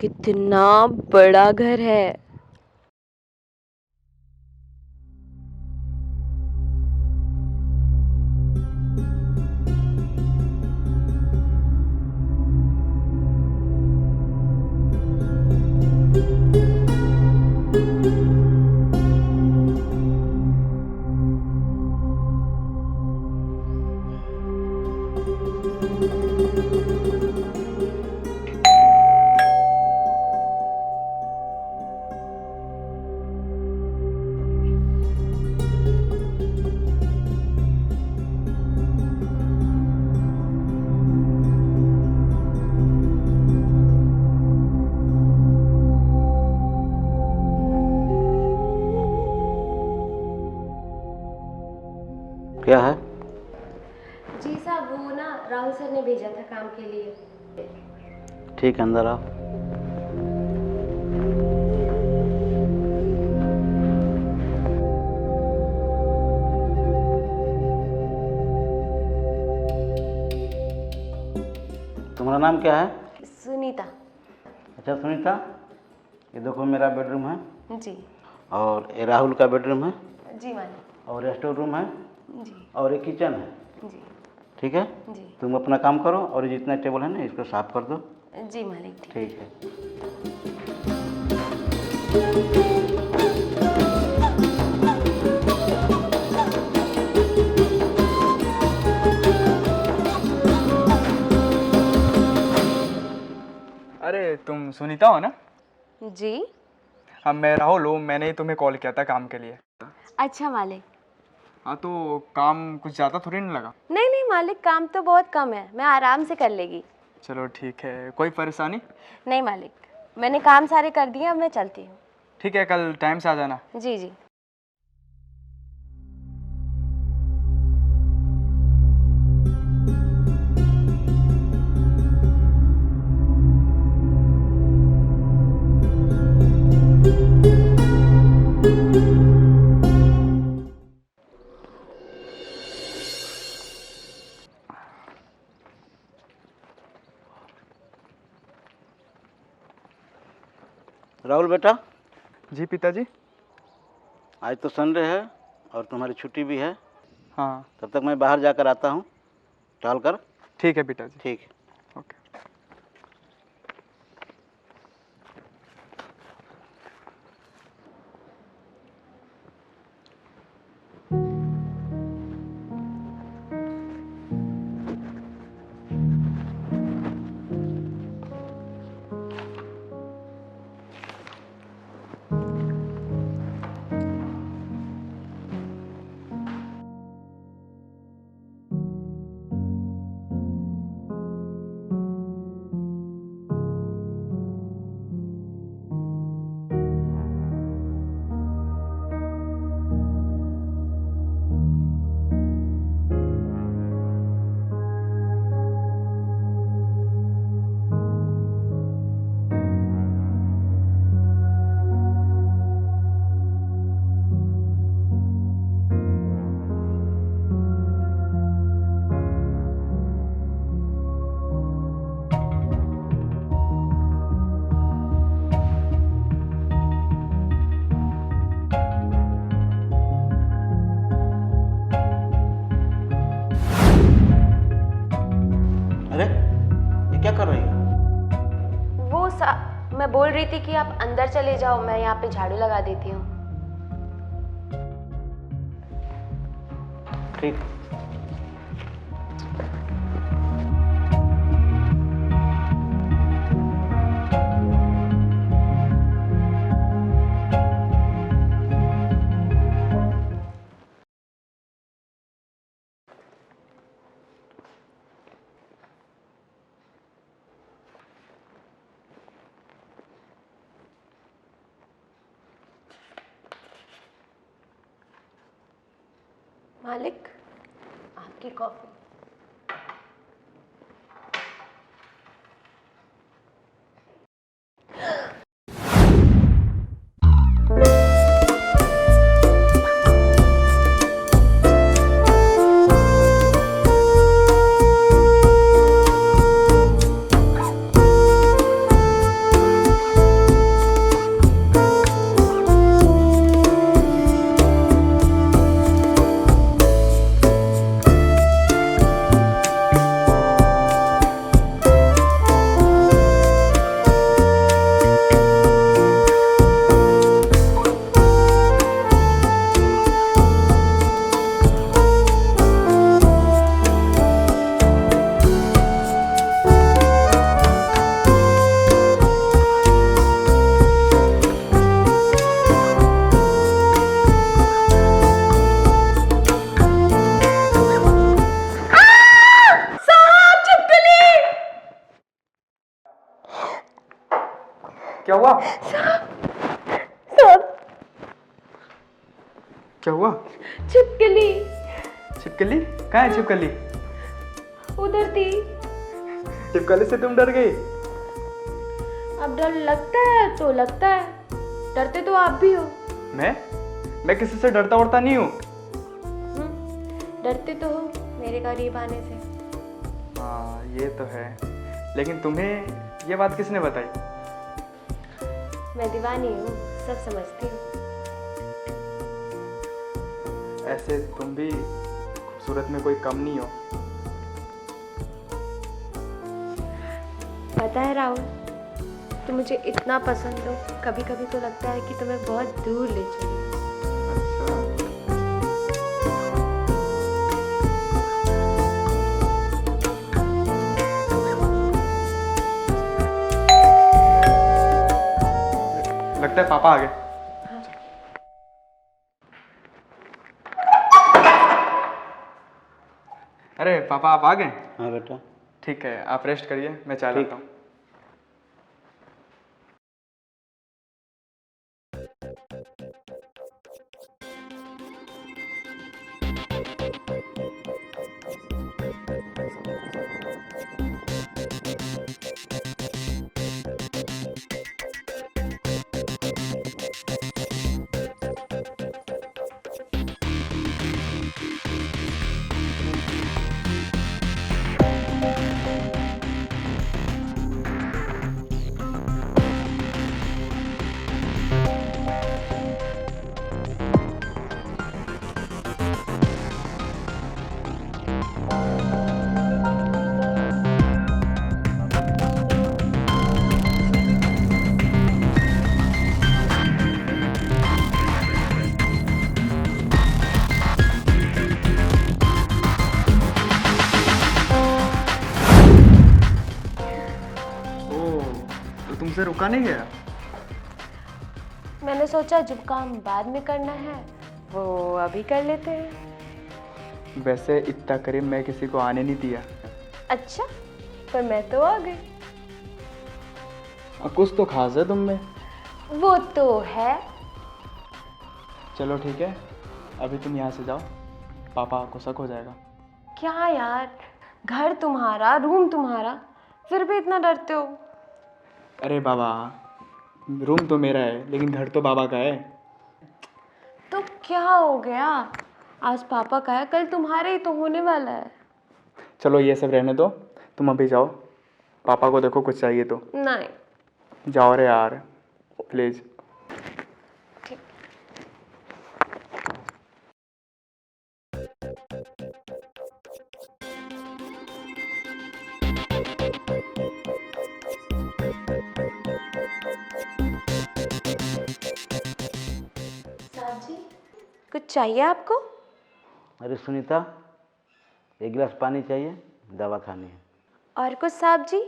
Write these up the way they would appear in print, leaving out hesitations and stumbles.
कितना बड़ा घर है। क्या है? जी साहब, वो ना राहुल सर ने भेजा था काम के लिए। ठीक है, अंदर आओ। तुम्हारा नाम क्या है? सुनीता। अच्छा सुनीता, ये देखो मेरा बेडरूम है जी। और ये राहुल का बेडरूम है जी मालिक। और स्टोर रूम है जी। और एक किचन है। जी। ठीक है, जी। तुम अपना काम करो और ये जितना टेबल है ना इसको साफ कर दो। जी मालिक। ठीक है। अरे तुम सुनीता हो ना? जी। हाँ मैं राहुल हूँ, मैंने ही तुम्हें कॉल किया था काम के लिए। अच्छा मालिक। हाँ तो काम कुछ ज़्यादा थोड़ी नहीं लगा? नहीं नहीं मालिक, काम तो बहुत कम है, मैं आराम से कर लेगी। चलो ठीक है, कोई परेशानी? नहीं मालिक, मैंने काम सारे कर दिए, अब मैं चलती हूँ। ठीक है, कल टाइम से आ जाना। जी जी। राहुल बेटा, जी पिताजी। आज तो संडे है और तुम्हारी छुट्टी भी है, हाँ तब तक मैं बाहर जाकर आता हूँ टहल कर। ठीक है पिताजी। ठीक है। ओके। अरे ये क्या कर रही हो? मैं बोल रही थी कि आप अंदर चले जाओ, मैं यहाँ पे झाड़ू लगा देती हूँ। ठीक। मालिक, आपकी कॉफी। क्या हुआ? सब क्या हुआ? छिपकली छिपकली? कहाँ है छिपकली? उधर थी। छिपकली से तुम डर गई? अब डर लगता है तो लगता है, डरते तो आप भी हो। मैं किसी से डरता वरता नहीं हूँ। डरते तो हो मेरे करीब आने से। हाँ ये तो है, लेकिन तुम्हें ये बात किसने बताई? मैं दीवानी हूँ, सब समझती हूँ। ऐसे तुम भी खूबसूरत में कोई कम नहीं हो। पता है राहुल, तुम मुझे इतना पसंद हो, कभी कभी तो लगता है कि तुम्हें बहुत दूर ले चली। अच्छा। लगता है पापा आ गए। अरे पापा आप आ गए? हाँ बेटा। ठीक है, आप रेस्ट करिए, मैं चाय ठीक। लाता हूँ। तुमसे रुका नहीं गया? मैंने सोचा जो काम बाद में करना है वो अभी कर लेते हैं। वैसे इतना करीब मैं किसी को आने नहीं दिया। अच्छा, पर मैं तो आ गई। कुछ तो खास है तुम में। वो तो है। चलो ठीक है, अभी तुम यहाँ से जाओ, पापा को शक हो जाएगा। क्या यार, घर तुम्हारा, रूम तुम्हारा, फिर भी इतना डरते हो। अरे बाबा, रूम तो मेरा है लेकिन घर तो बाबा का है। तो क्या हो गया, आज पापा का है, कल तुम्हारे ही तो होने वाला है। चलो ये सब रहने दो, तुम अभी जाओ, पापा को देखो कुछ चाहिए तो। नहीं। जाओ रे यार प्लीज। ठीक। साहब जी, कुछ चाहिए आपको? अरे सुनीता, एक गिलास पानी चाहिए, दवा खानी है। और कुछ साहब जी?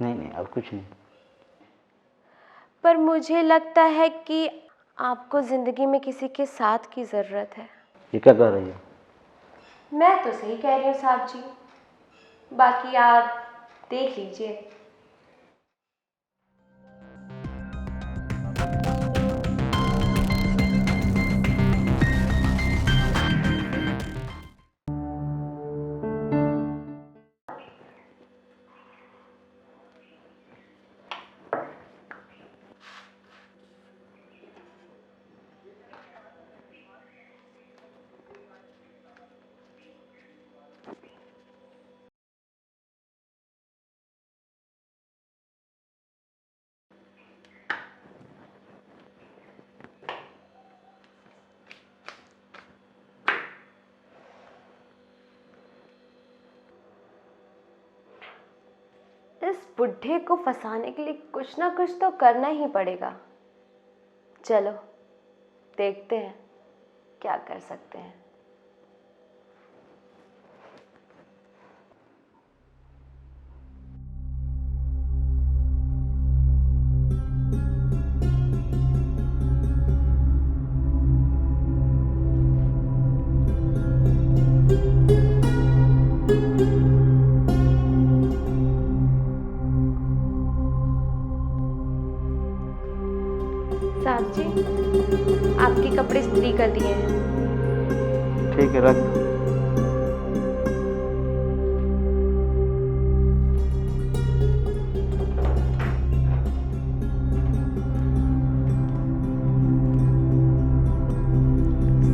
नहीं नहीं, और कुछ नहीं। पर मुझे लगता है कि आपको ज़िंदगी में किसी के साथ की ज़रूरत है। ये क्या कह रही हो? मैं तो सही कह रही हूँ साहब जी, बाकी आप देख लीजिए। इस बुढ़े को फंसाने के लिए कुछ ना कुछ तो करना ही पड़ेगा। चलो देखते हैं क्या कर सकते हैं। साहब जी, आपके कपड़े इस्त्री कर दिए हैं। ठीक है, रख दो।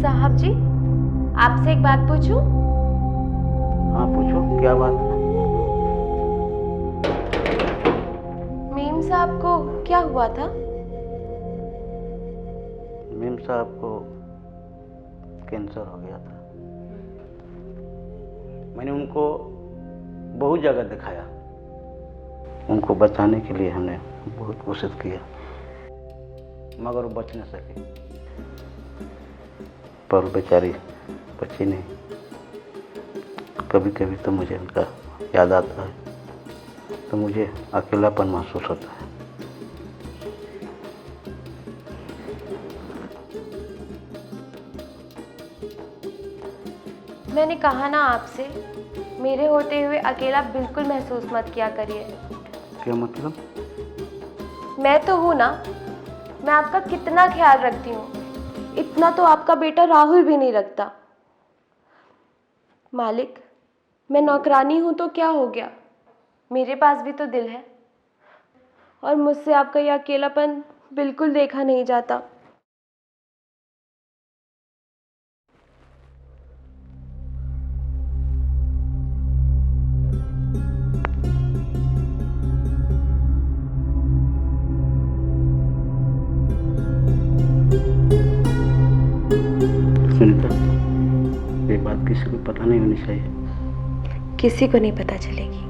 साहब जी, आपसे एक बात पूछूं? हाँ पूछो, क्या बात है? मीम साहब को क्या हुआ था? मीम साहब को कैंसर हो गया था। मैंने उनको बहुत जगह दिखाया, उनको बचाने के लिए हमने बहुत कोशिश किया, मगर वो बच न सके। पर बेचारी बची नहीं। कभी कभी तो मुझे उनका याद आता है, तो मुझे अकेलापन महसूस होता है। मैंने कहा ना आपसे, मेरे होते हुए अकेला बिल्कुल महसूस मत किया करिए। क्या मतलब? मैं तो हूँ ना, मैं आपका कितना ख्याल रखती हूँ, इतना तो आपका बेटा राहुल भी नहीं रखता। मालिक, मैं नौकरानी हूँ तो क्या हो गया, मेरे पास भी तो दिल है, और मुझसे आपका यह अकेलापन बिल्कुल देखा नहीं जाता। सुनीता, ये बात किसी को पता नहीं होनी चाहिए। किसी को नहीं पता चलेगी।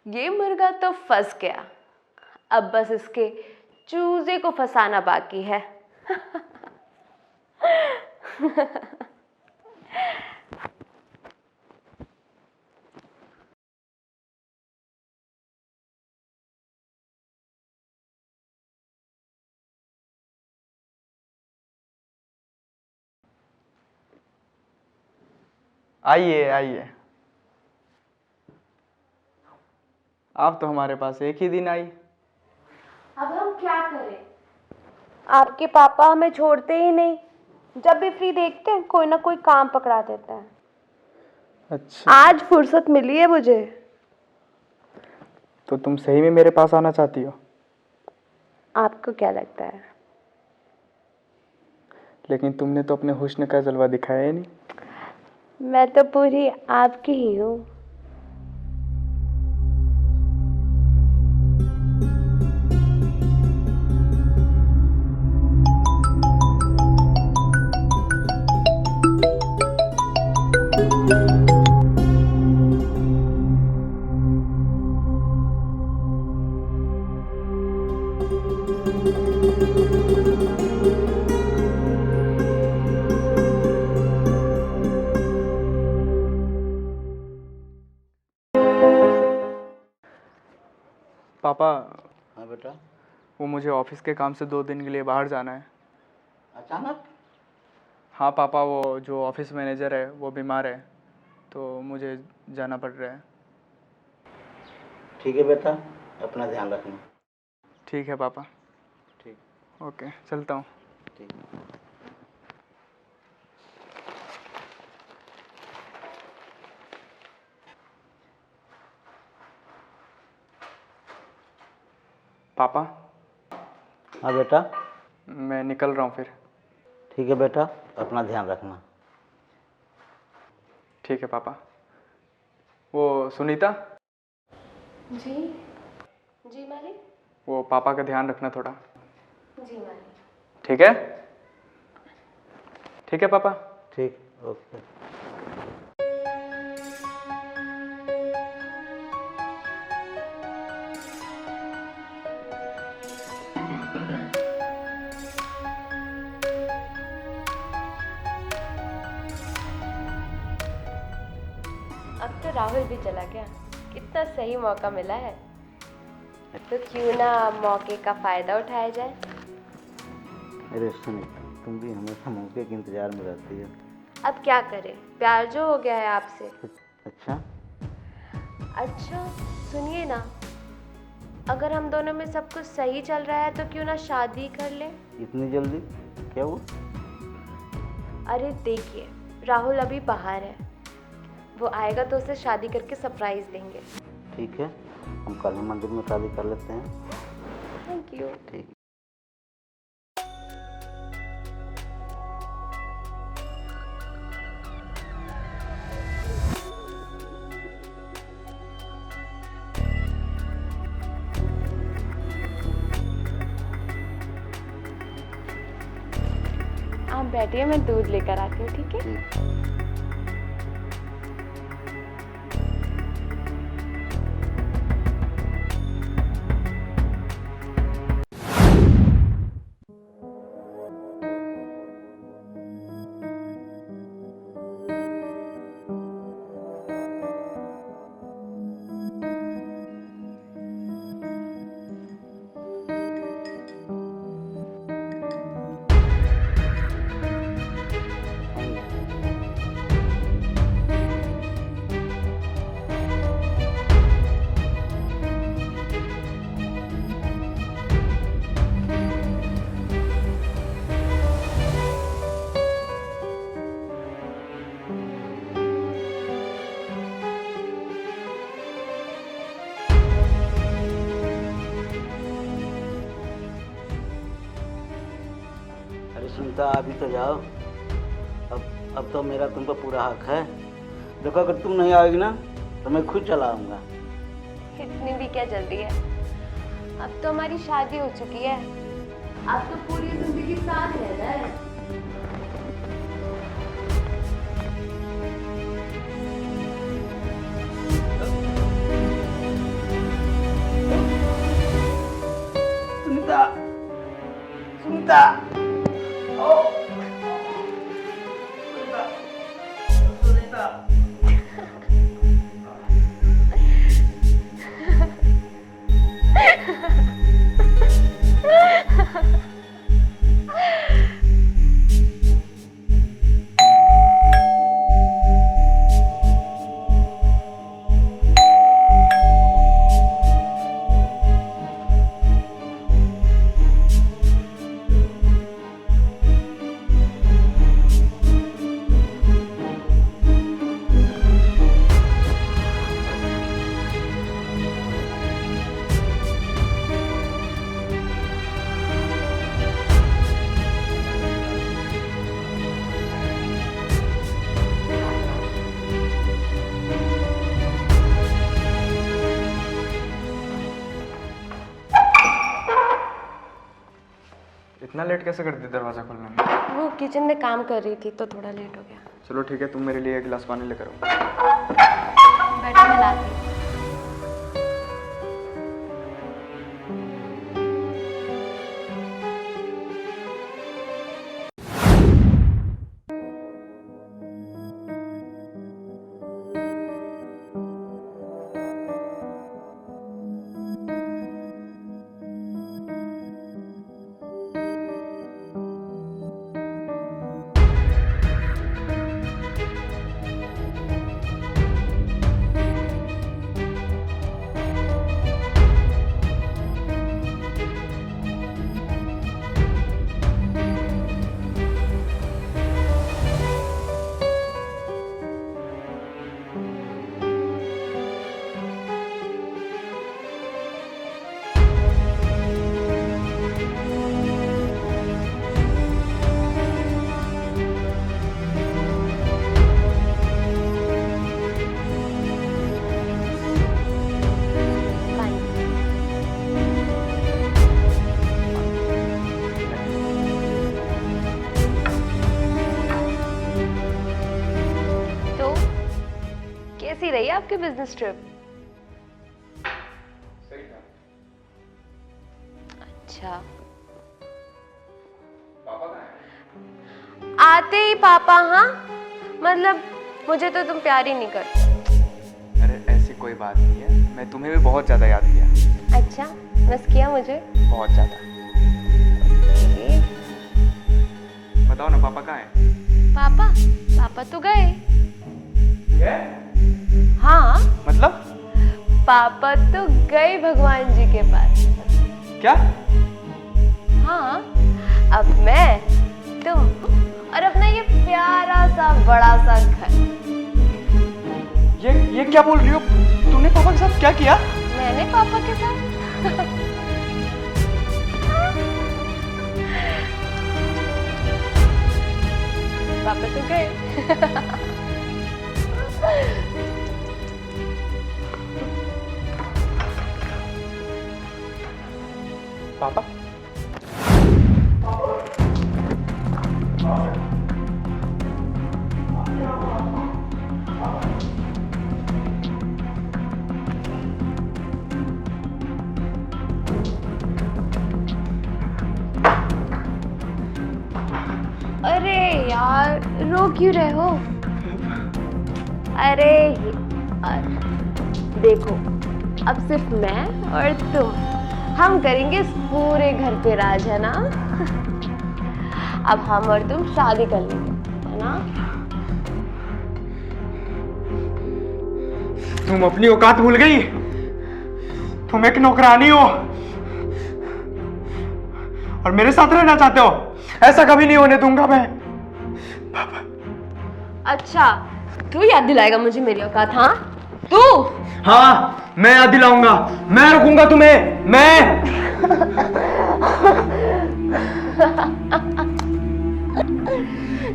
ये मुर्गा तो फंस गया, अब बस इसके चूजे को फंसाना बाकी है। आइए आइए, आप तो हमारे पास एक ही दिन आई। अब हम क्या करें, आपके पापा हमें छोड़ते ही नहीं, जब भी फ्री देखते हैं कोई ना कोई काम पकड़ा देते हैं। अच्छा, आज फुर्सत मिली है मुझे। तो तुम सही में मेरे पास आना चाहती हो? आपको क्या लगता है? लेकिन तुमने तो अपने हुस्न का जलवा दिखाया ही नहीं। मैं तो पूरी आपकी ही हूँ। पापा, हाँ बेटा। वो मुझे ऑफिस के काम से 2 दिन के लिए बाहर जाना है। अचानक? हाँ पापा, वो जो ऑफिस मैनेजर है वो बीमार है, तो मुझे जाना पड़ रहा है। ठीक है बेटा, अपना ध्यान रखना। ठीक है पापा। ठीक। ओके, चलता हूँ। ठीक। पापा, हाँ बेटा। मैं निकल रहा हूँ फिर। ठीक है बेटा, अपना ध्यान रखना। ठीक है पापा। वो सुनीता, जी जी मालिक। वो पापा का ध्यान रखना थोड़ा। जी मालिक। ठीक है? ठीक है पापा। ठीक, ओके। अब तो राहुल भी चला गया, कितना सही मौका मिला है, तो क्यों ना मौके का फायदा उठाया जाए। अरे सुनीता, तुम भी हमेशा मौके के इंतजार में रहती है। अब क्या करें, प्यार जो हो गया है आपसे। अच्छा, अच्छा सुनिए ना, अगर हम दोनों में सब कुछ सही चल रहा है तो क्यों ना शादी कर ले। इतनी जल्दी? क्या हुआ? अरे देखिए, राहुल अभी बाहर है, वो आएगा तो उसे शादी करके सरप्राइज देंगे। ठीक है, हम कल ही मंदिर में शादी कर लेते हैं। Thank you. ठीक। आप बैठिए, मैं दूध लेकर आती हूँ, ठीक है? ठीक। अरे सुनता, अभी तो जाओ। अब तो मेरा तुम पर पूरा हक है। देखो, अगर तुम नहीं आओगी ना तो मैं खुद चला आऊँगा। इतनी भी क्या जल्दी है, अब तो हमारी शादी हो चुकी है, अब तो पूरी जिंदगी साथ रहना है। सुनीता, सुनीता, ओ, सुनीता, सुनीता। इतना लेट कैसे कर दी दरवाज़ा खोलने में? वो किचन में काम कर रही थी तो थोड़ा लेट हो गया। चलो ठीक है, तुम मेरे लिए एक गिलास पानी लेकर आओ। बैठो, मैं लाती हूँ। कैसी रही आपकी बिजनेस ट्रिप? सही था। अच्छा, पापा कहाँ हैं? आते ही पापा? हाँ, मतलब मुझे तो तुम प्यार ही नहीं करते। अरे ऐसी कोई बात नहीं है, मैं तुम्हें भी बहुत ज़्यादा याद किया। अच्छा, मिस किया मुझे? बहुत ज़्यादा। ओके। बताओ ना, पापा कहाँ हैं? पापा तो गए। क्या? हाँ, मतलब? पापा तो गए भगवान जी के पास। क्या? हाँ, अब मैं, तुम और अपना ये प्यारा सा बड़ा सा घर। ये क्या बोल रही हो? तूने पापा के साथ क्या किया? मैंने पापा के साथ पापा तो गए। पापा? अरे यार, रो क्यों रहे हो? अरे यार, देखो, अब सिर्फ मैं और तुम, हम करेंगे इस पूरे घर पे राज, है ना? अब हम और तुम शादी कर लेंगे, है ना? तुम अपनी औकात भूल गई? तुम एक नौकरानी हो और मेरे साथ रहना चाहते हो? ऐसा कभी नहीं होने दूंगा मैं। अच्छा, तू याद दिलाएगा मुझे मेरी औकात? हाँ, तू? हाँ, मैं याद दिलाऊंगा। मैं रुकूंगा तुम्हें, मैं।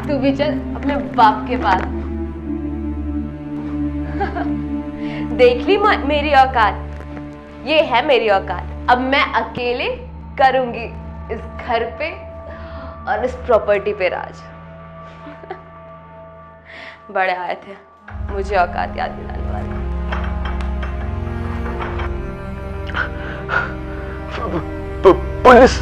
तू भी चल अपने बाप के पास। देख ली मेरी औकात, ये है मेरी औकात। अब मैं अकेले करूंगी इस घर पे और इस प्रॉपर्टी पे राज। बड़े आए थे मुझे औकात याद दिलाने वाले। पुलिस?